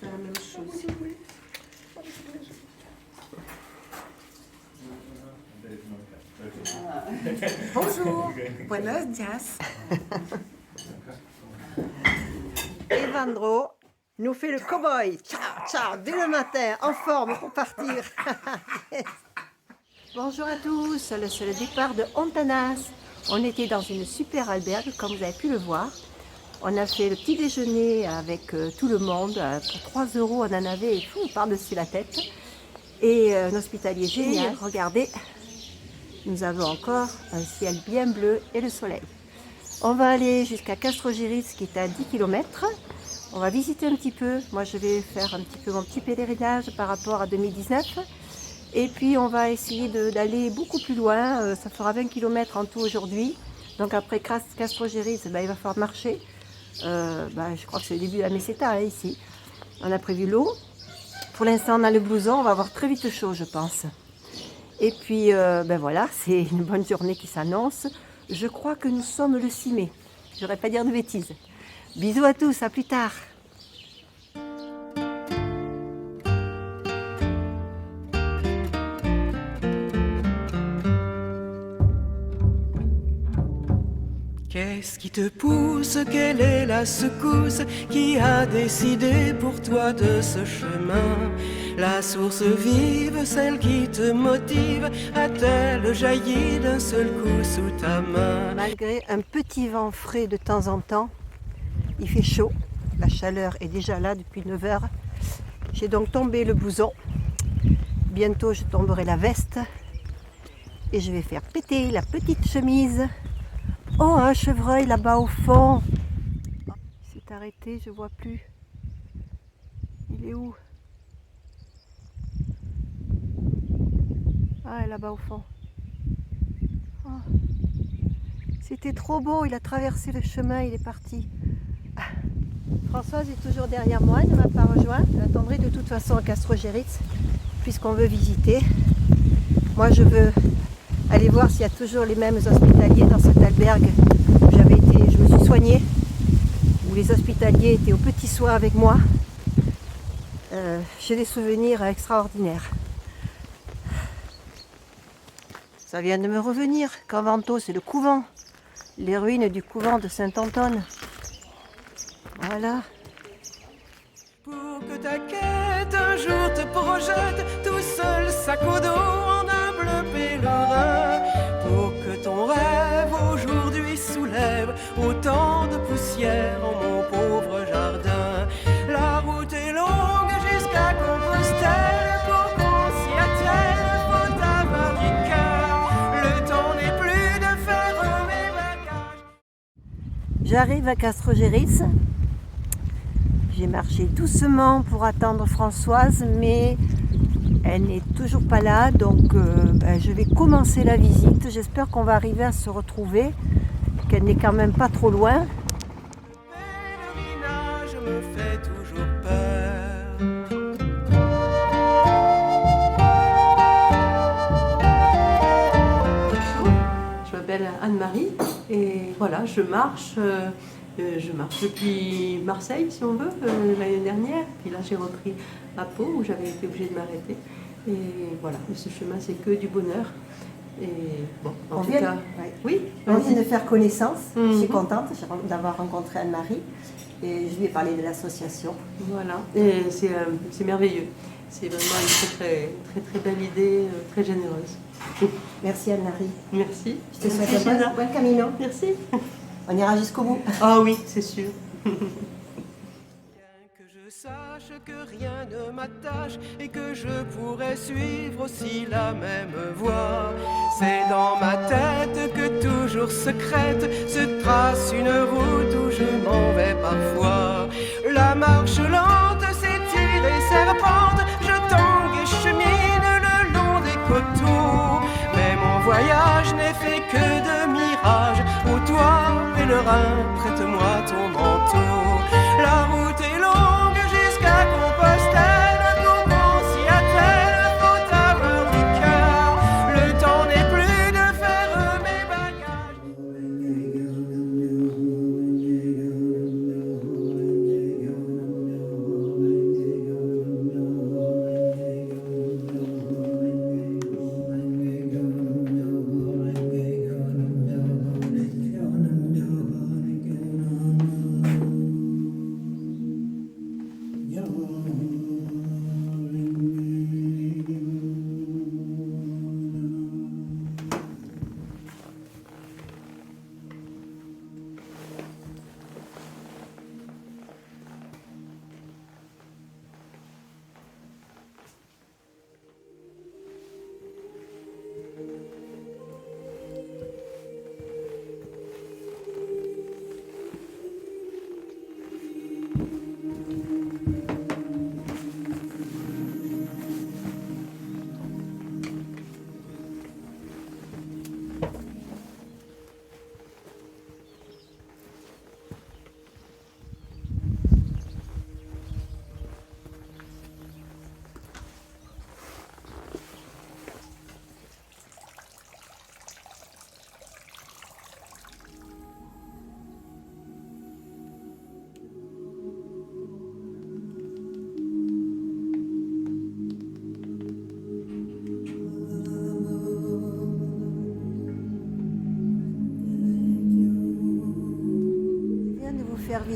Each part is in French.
faire la même chose. Bonjour, buenos dias. Evandro nous fait le cow-boy. Ciao, ciao, dès le matin, en forme pour partir. Yes. Bonjour à tous, c'est le départ de Hontanas. On était dans une super albergue, comme vous avez pu le voir. On a fait le petit déjeuner avec tout le monde. Pour 3 €, on en avait par-dessus la tête. Et un hospitalier génial. Regardez, nous avons encore un ciel bien bleu et le soleil. On va aller jusqu'à Castrojeriz qui est à 10 km. On va visiter un petit peu. Moi, je vais faire un petit peu mon petit pèlerinage par rapport à 2019. Et puis, on va essayer d'aller beaucoup plus loin. Ça fera 20 km en tout aujourd'hui. Donc, après Castrojeriz, il va falloir marcher. Je crois que c'est le début de la meseta ici. On a prévu l'eau. Pour l'instant, on a le blouson. On va avoir très vite chaud, je pense. Et puis, voilà, c'est une bonne journée qui s'annonce. Je crois que nous sommes le 6 mai. Je n'aurais pas dire de bêtises. Bisous à tous, à plus tard. Qu'est-ce qui te pousse? Quelle est la secousse qui a décidé pour toi de ce chemin? La source vive, celle qui te motive, a-t-elle jailli d'un seul coup sous ta main? Malgré un petit vent frais de temps en temps, il fait chaud. La chaleur est déjà là depuis 9 h. J'ai donc tombé le blouson. Bientôt, je tomberai la veste. Et je vais faire péter la petite chemise. Oh, un chevreuil là-bas au fond. Il s'est arrêté, je ne vois plus. Il est où? Ah, là-bas au fond. Oh. C'était trop beau, il a traversé le chemin, il est parti. Françoise est toujours derrière moi, elle ne m'a pas rejoint. Je l'attendrai de toute façon à Castrojeriz, puisqu'on veut visiter. Moi, je veux aller voir s'il y a toujours les mêmes hospitaliers dans cette albergue où je me suis soignée, où les hospitaliers étaient aux petits soins avec moi. J'ai des souvenirs extraordinaires. Ça vient de me revenir. Canvento, c'est le couvent. Les ruines du couvent de Saint-Anton. Voilà. Pour que ta quête un jour te projette tout seul sac au dos en humble pèlerin. Pour que ton rêve aujourd'hui soulève autant de poussière en mon pauvre jardin. La route est longue jusqu'à Compostelle. Pour qu'on s'y attelle, faut avoir du cœur. Le temps n'est plus de faire mes bagages. J'arrive à Castrojeriz. J'ai marché doucement pour attendre Françoise, mais elle n'est toujours pas là, donc je vais commencer la visite. J'espère qu'on va arriver à se retrouver, qu'elle n'est quand même pas trop loin. Le pèlerinage me fait toujours peur. Je m'appelle Anne-Marie et voilà, je marche depuis Marseille si on veut, l'année dernière. Puis là j'ai repris à Pau où j'avais été obligée de m'arrêter. Et voilà, ce chemin c'est que du bonheur. Et bon, en tout cas, oui, On vient de faire connaissance. Je suis contente d'avoir rencontré Anne-Marie et je lui ai parlé de l'association. voilà, et c'est merveilleux. C'est vraiment une très belle idée, très généreuse. Merci Anne-Marie. Merci. Je te souhaite un bon camino. Merci. On ira jusqu'au bout. Ah oui, c'est sûr. Bien que je sache que rien ne m'attache et que je pourrais suivre aussi la même voie. C'est dans ma tête que toujours secrète se trace une route où je m'en vais parfois. La marche lente s'étire et serpente, je tangue et chemine le long des coteaux. Mais mon voyage n'est fait que de mirages. Ô toi, pèlerin, prête-moi ton manteau. La route est longue jusqu'à Compostelle. Pour qu'on s'y attelle, faut avoir du cœur. Le temps n'est plus de faire mes bagages.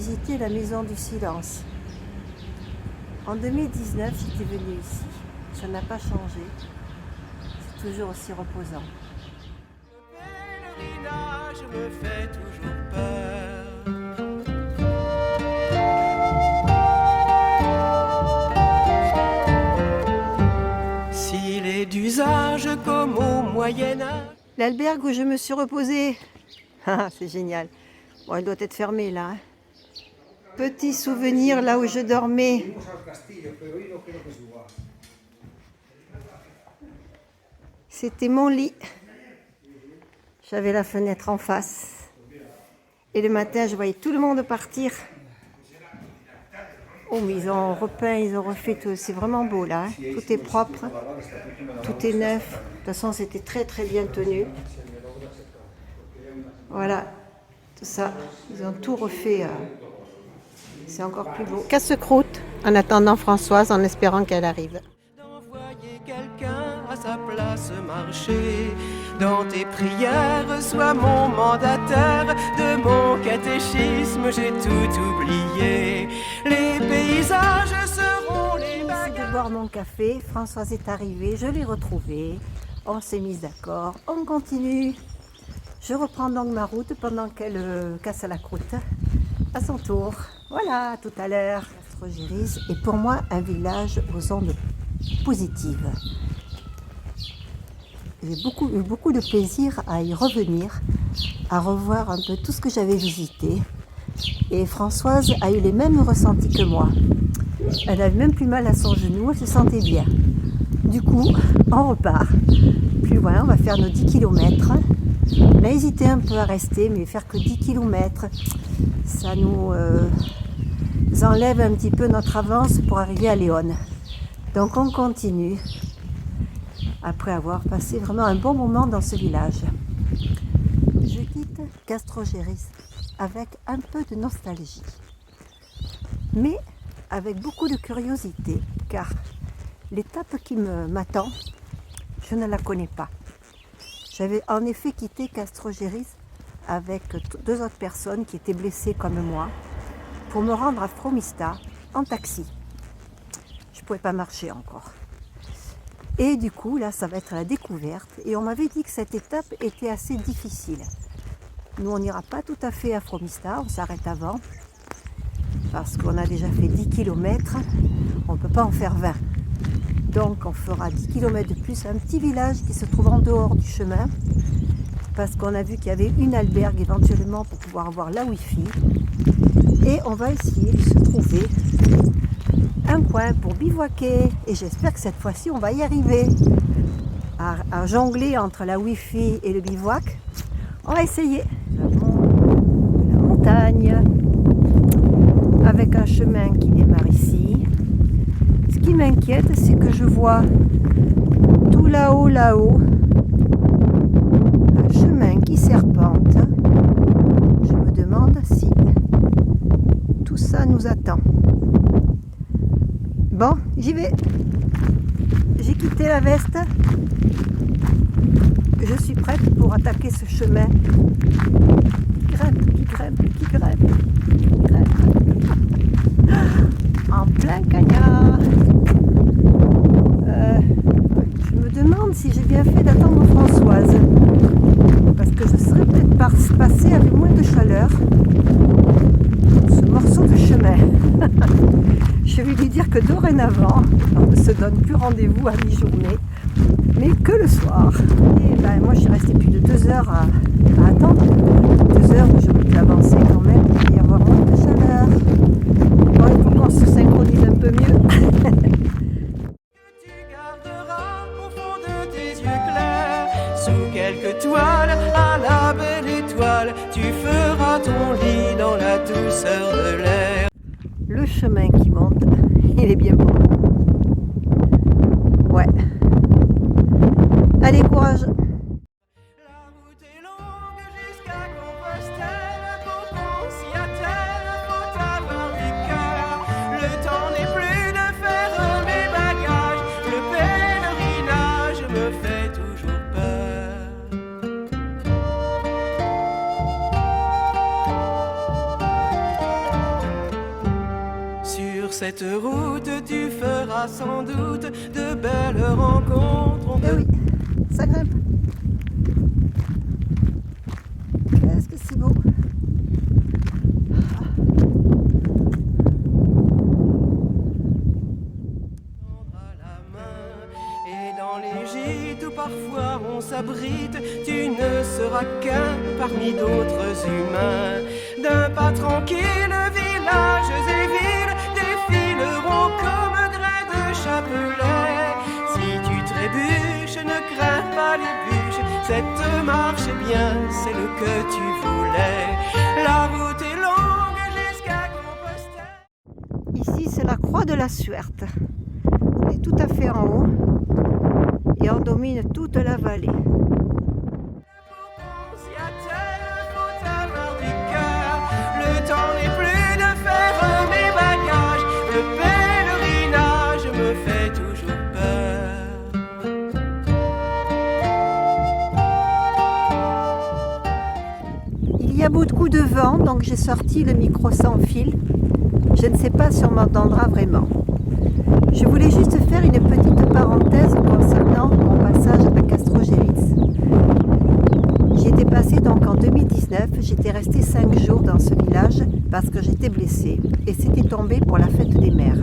visiter la Maison du Silence. En 2019, j'étais venue ici. Ça n'a pas changé. C'est toujours aussi reposant. Le pèlerinage me fait toujours peur. S'il est d'usage comme au Moyen-Âge. L'albergue où je me suis reposée. Ah, c'est génial. Bon, il doit être fermé là. Hein. Petit souvenir là où je dormais. C'était mon lit. J'avais la fenêtre en face. Et le matin, je voyais tout le monde partir. Oh, mais ils ont repeint, ils ont refait tout. C'est vraiment beau là. Hein. Tout est propre. Tout est neuf. De toute façon, c'était très très bien tenu. Voilà. Tout ça. Ils ont tout refait. C'est encore plus beau. Casse-croûte en attendant Françoise, en espérant qu'elle arrive. D'envoyer quelqu'un à sa place marcher. Dans tes prières, sois mon mandataire. De mon catéchisme, j'ai tout oublié. Les paysages seront les J'essaie de boire mon café. Françoise est arrivée, je l'ai retrouvée. On s'est mis d'accord. On continue. Je reprends donc ma route pendant qu'elle casse la croûte. À son tour. Voilà, à tout à l'heure. Castrogéris est pour moi un village aux ondes positives. J'ai eu beaucoup de plaisir à y revenir, à revoir un peu tout ce que j'avais visité. Et Françoise a eu les mêmes ressentis que moi. Elle n'avait même plus mal à son genou, elle se sentait bien. Du coup, on repart. Plus loin, on va faire nos 10 km. On a hésité un peu à rester, mais faire que 10 km, ça nous enlève un petit peu notre avance pour arriver à Léon. Donc on continue, après avoir passé vraiment un bon moment dans ce village. Je quitte Castrogéris avec un peu de nostalgie, mais avec beaucoup de curiosité, car l'étape qui m'attend, je ne la connais pas. J'avais en effet quitté Castrogéris avec 2 autres personnes qui étaient blessées comme moi pour me rendre à Fromista en taxi. Je ne pouvais pas marcher encore. Et du coup, là, ça va être la découverte. Et on m'avait dit que cette étape était assez difficile. Nous, on n'ira pas tout à fait à Fromista, on s'arrête avant. Parce qu'on a déjà fait 10 km, on ne peut pas en faire 20. Donc on fera 10 km de plus, un petit village qui se trouve en dehors du chemin. Parce qu'on a vu qu'il y avait une albergue éventuellement pour pouvoir avoir la Wi-Fi. Et on va essayer de se trouver un coin pour bivouaquer. Et j'espère que cette fois-ci, on va y arriver à jongler entre la Wi-Fi et le bivouac. On va essayer. La montagne, avec un chemin qui démarre ici. Ce qui m'inquiète, c'est que je vois tout là-haut, un chemin qui serpente. Je me demande si tout ça nous attend. Bon, j'y vais. J'ai quitté la veste. Je suis prête pour attaquer ce chemin qui grimpe. En plein cagnard. Je me demande si j'ai bien fait d'attendre Françoise. Parce que je serais peut-être passée avec moins de chaleur. Ce morceau de chemin. Je vais lui dire que dorénavant, on ne se donne plus rendez-vous à mi-journée, mais que le soir. Et ben, moi, je suis restée plus de 2 heures à attendre. 2 heures où j'aurais pu avancer quand même et avoir moins de chaleur. Bon, il faut qu'on se synchronise un peu mieux. Tu garderas au fond de tes yeux clairs, sous quelques toiles, à la belle étoile, tu feras ton lit dans la douceur de l'air. Le chemin qui monte, il est bien beau. Ouais. Allez, courage. La route est longue jusqu'à Compostelle, pour qu'on s'y attelle, faut avoir du cœur. Le temps n'est plus de faire mes bagages, le pèlerinage me fait toujours peur. cette route, tu feras sans doute de belles rencontres. Eh oui, ça grimpe. Qu'est-ce que c'est beau. Et dans les gîtes où parfois on s'abrite, tu ne seras qu'un parmi d'autres humains. D'un pas tranquille, villages et villes défileront comme grains de chapelet. Si tu trébuches, ne crains pas les bûches, cette marche est bien celle que tu voulais. La route est longue jusqu'à Compostelle. Ici, c'est la croix de la Suerte. On est tout à fait en haut et on domine toute la vallée. Si à terre, faut avoir du cœur. Le temps n'est plus de faire mes bagages. Le pèlerinage me fait toujours peur. Il y a beaucoup de vent, donc j'ai sorti le micro sans fil. Je ne sais pas si on m'entendra vraiment. Je voulais juste faire une petite parenthèse concernant mon passage à Castrojeriz. J'y étais passée donc en 2019, j'étais restée 5 jours dans ce village parce que j'étais blessée et c'était tombé pour la fête des mères.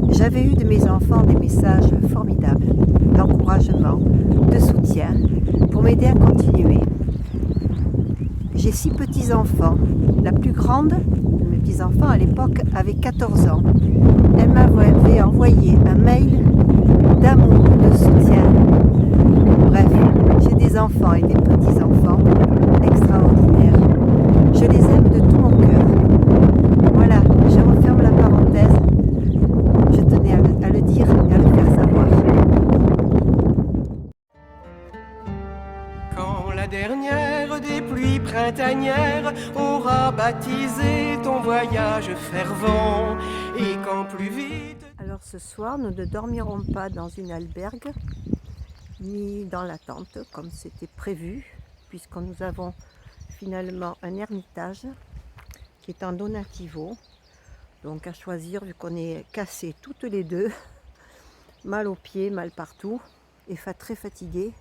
J'avais eu de mes enfants des messages formidables, d'encouragement, de soutien pour m'aider à continuer. J'ai 6 petits-enfants. La plus grande de mes petits-enfants à l'époque avait 14 ans. Elle m'avait envoyé un mail d'amour, de soutien. Bref, j'ai des enfants et des petits-enfants extraordinaires. Je les aime de tout mon cœur. Voilà, je referme la parenthèse. Je tenais à le dire et à le faire savoir. Quand la dernière des pluies printanières aura baptisé ton voyage fervent, et quand plus vite... Alors ce soir, nous ne dormirons pas dans une albergue, ni dans la tente, comme c'était prévu, puisque nous avons finalement un ermitage qui est en donativo. Donc à choisir, vu qu'on est cassés toutes les deux, mal aux pieds, mal partout, et très fatigués,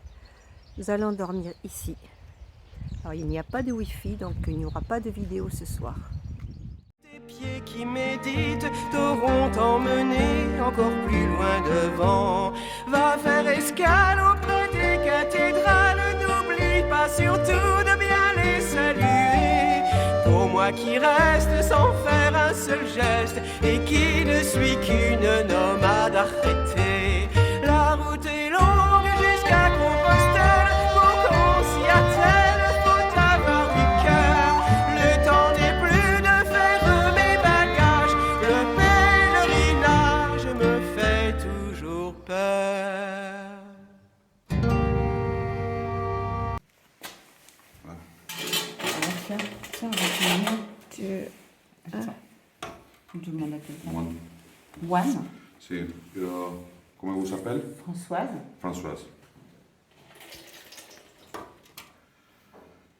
nous allons dormir ici. Alors il n'y a pas de wifi, donc il n'y aura pas de vidéo ce soir. Tes pieds qui méditent t'auront emmené encore plus loin devant. Va faire escale auprès des cathédrales, n'oublie pas surtout de bien les saluer. Pour moi qui reste sans faire un seul geste et qui ne suis qu'une nomade arrêtée. La route est longue jusqu'à Compostelle, pour qu'on s'y attelle, faut avoir du cœur. Le temps n'est plus de faire mes bagages, le pèlerinage me fait toujours peur. Tiens, on va te Attends. Je demande à quelqu'un. Juan. Sí, pero ¿cómo vous s'appelle? Françoise. Françoise.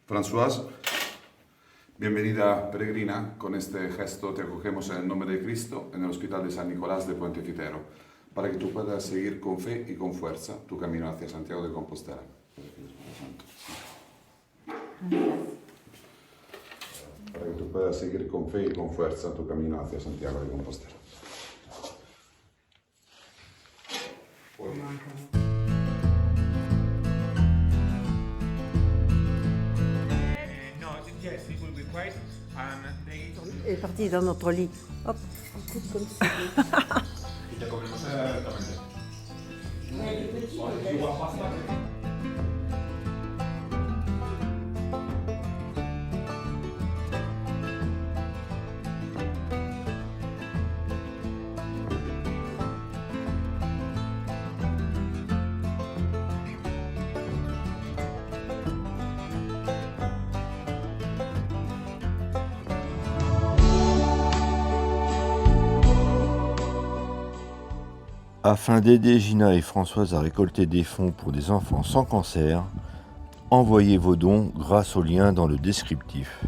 Françoise, bienvenida peregrina. Con este gesto te acogemos en el nombre de Cristo en el Hospital de San Nicolás de Puente Fitero, para que tú puedas seguir con fe y con fuerza tu camino hacia Santiago de Compostela. Para que tú puedas seguir con fe y con fuerza tu camino hacia Santiago de Compostela. No, yes, it will be quiet. And they... Elle est partie dans notre lit. Hop, on coupe comme ça. Y te comemos directamente. Afin d'aider Gina et Françoise à récolter des fonds pour des enfants sans cancer, envoyez vos dons grâce au lien dans le descriptif.